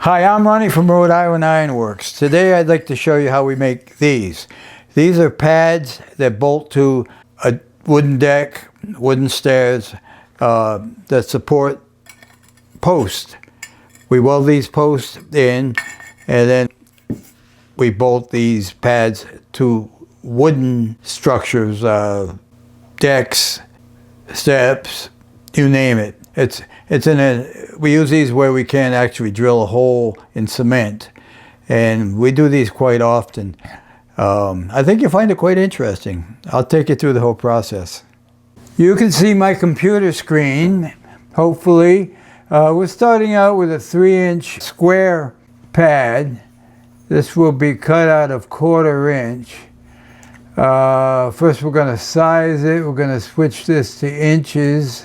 Hi, I'm Ronnie from Rhode Island Iron Works. Today I'd like to show you how we make these. These are pads that bolt to a wooden deck, wooden stairs that support posts. We weld these posts in and then we bolt these pads to wooden structures, decks, steps, you name it. We use these where we can actually drill a hole in cement, and we do these quite often. I think you'll find it quite interesting. I'll take you through the whole process. You can see my computer screen, hopefully. We're starting out with a 3-inch square pad. This will be cut out of 1/4 inch. First we're going to size it. We're going to switch this to inches.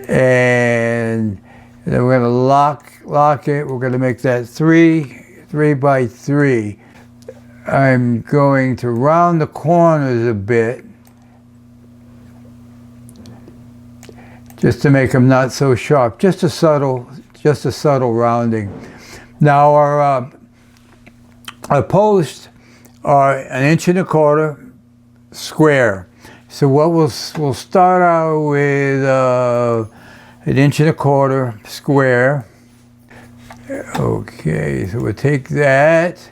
And then we're going to lock it. We're going to make that 3 by 3. I'm going to round the corners a bit, just to make them not so sharp. Just a subtle rounding. Now our posts are 1.25 inches square. So what we'll start out with 1.25 inches square. Okay, so we'll take that,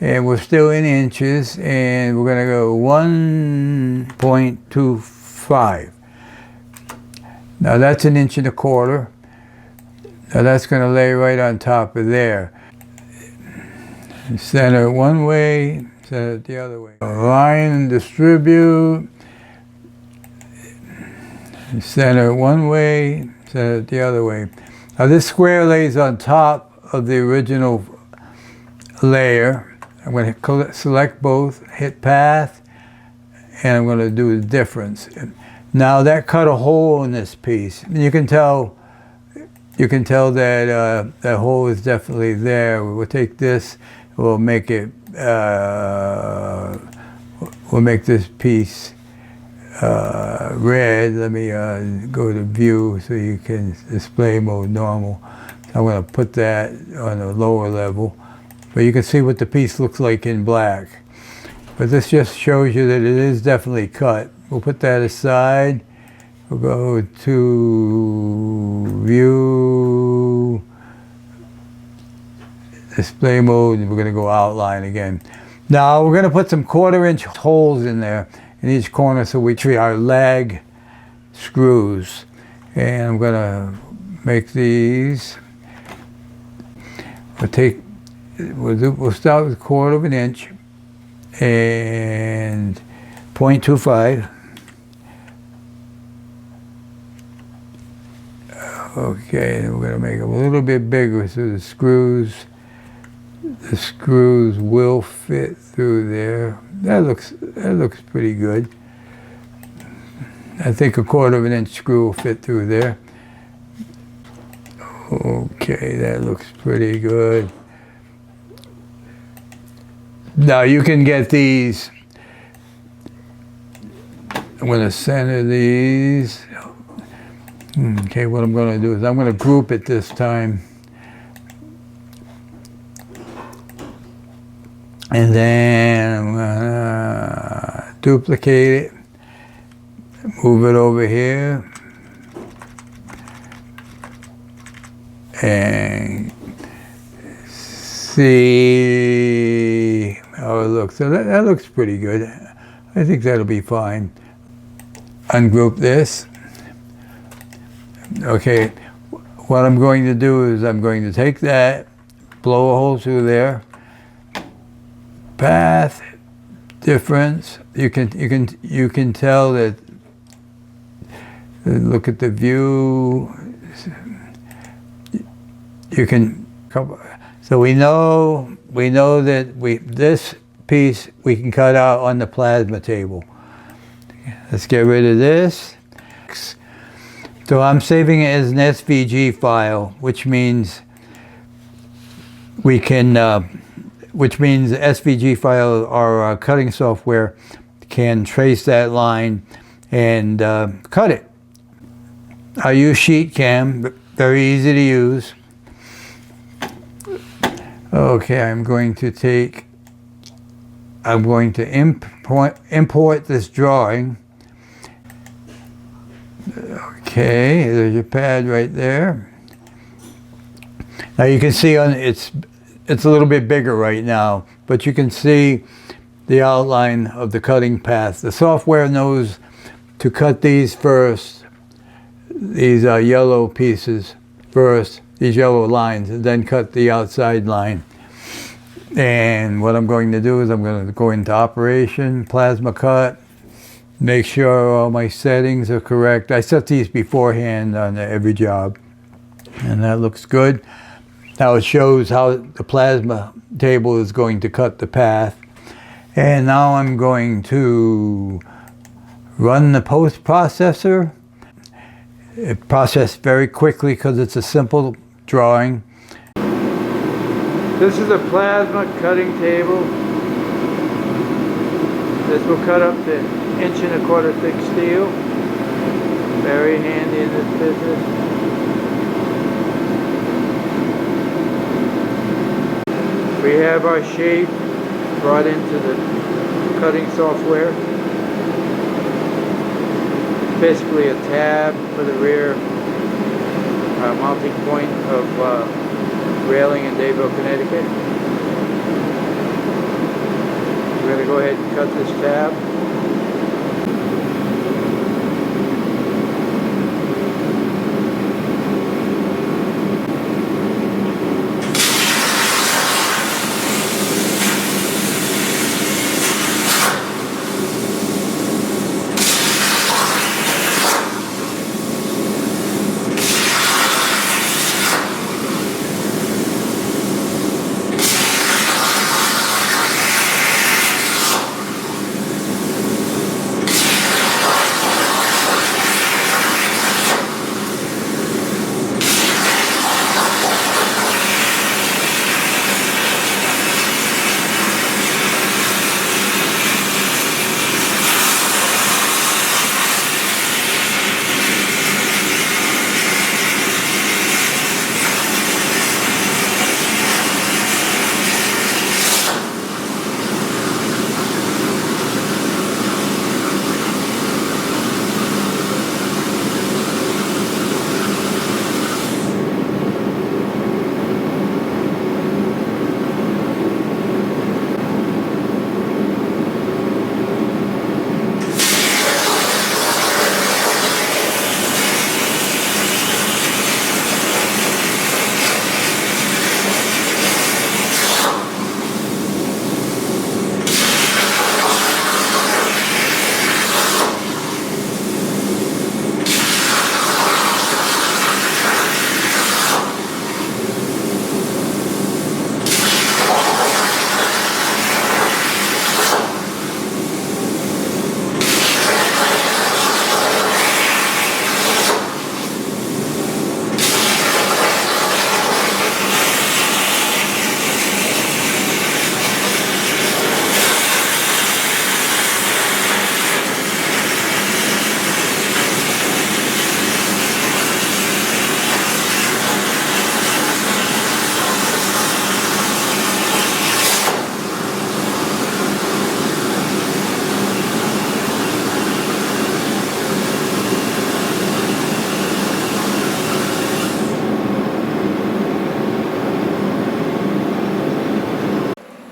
and we're still in inches, and we're gonna go 1.25. Now that's 1.25 inches. Now that's gonna lay right on top of there. Center it one way, center it the other way. Align and distribute. Center it one way, center it the other way. Now this square lays on top of the original layer. I'm going to select both, hit path, and I'm going to do the difference. Now that cut a hole in this piece. You can tell that that hole is definitely there. We'll take this, we'll make this piece red. Let me go to view so you can display mode normal. I'm going to put that on a lower level, but you can see what the piece looks like in black. But this just shows you that it is definitely cut. We'll put that aside. We'll go to view, display mode, and we're going to go outline again. Now we're going to put some 1/4 inch holes in there in each corner, so we treat our lag screws. And I'm going to make these. We'll start with 1/4 inch and 0.25. Okay, and we're going to make it a little bit bigger so the screws will fit through there. That looks pretty good. I think a 1/4 inch screw will fit through there. Okay, that looks pretty good. Now you can get these. I'm going to center these. Okay, what I'm going to do is I'm going to group it this time. And then I'm gonna duplicate it, move it over here, and see how it looks. So that looks pretty good. I think that'll be fine. Ungroup this. Okay, what I'm going to do is I'm going to take that, blow a hole through there. Path difference. You can tell that. Look at the view. You can. So we know that this piece we can cut out on the plasma table. Let's get rid of this. So I'm saving it as an SVG file, which means we can. Which means the SVG file, our cutting software, can trace that line and cut it. I use Sheet Cam, very easy to use. Okay, I'm going to import this drawing. Okay, there's your pad right there. Now you can see it's a little bit bigger right now, but you can see the outline of the cutting path. The software knows to cut these first, these yellow pieces first, these yellow lines, and then cut the outside line. And what I'm going to do is I'm going to go into operation, plasma cut, make sure all my settings are correct. I set these beforehand on every job, and that looks good. Now it shows how the plasma table is going to cut the path. And now I'm going to run the post processor. It processed very quickly because it's a simple drawing. This is a plasma cutting table. This will cut up to 1.25 inch thick steel. Very handy in this business. We have our shape brought into the cutting software. Basically a tab for the rear mounting point of railing in Dayville, Connecticut. We're going to go ahead and cut this tab.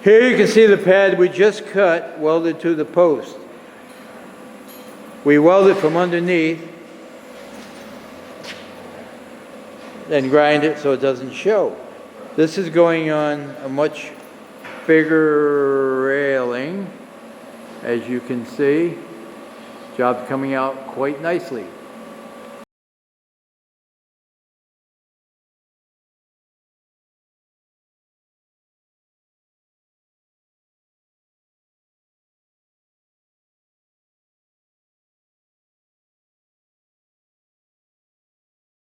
Here you can see the pad we just cut welded to the post. We weld it from underneath, then grind it so it doesn't show. This is going on a much bigger railing, as you can see. Job's coming out quite nicely.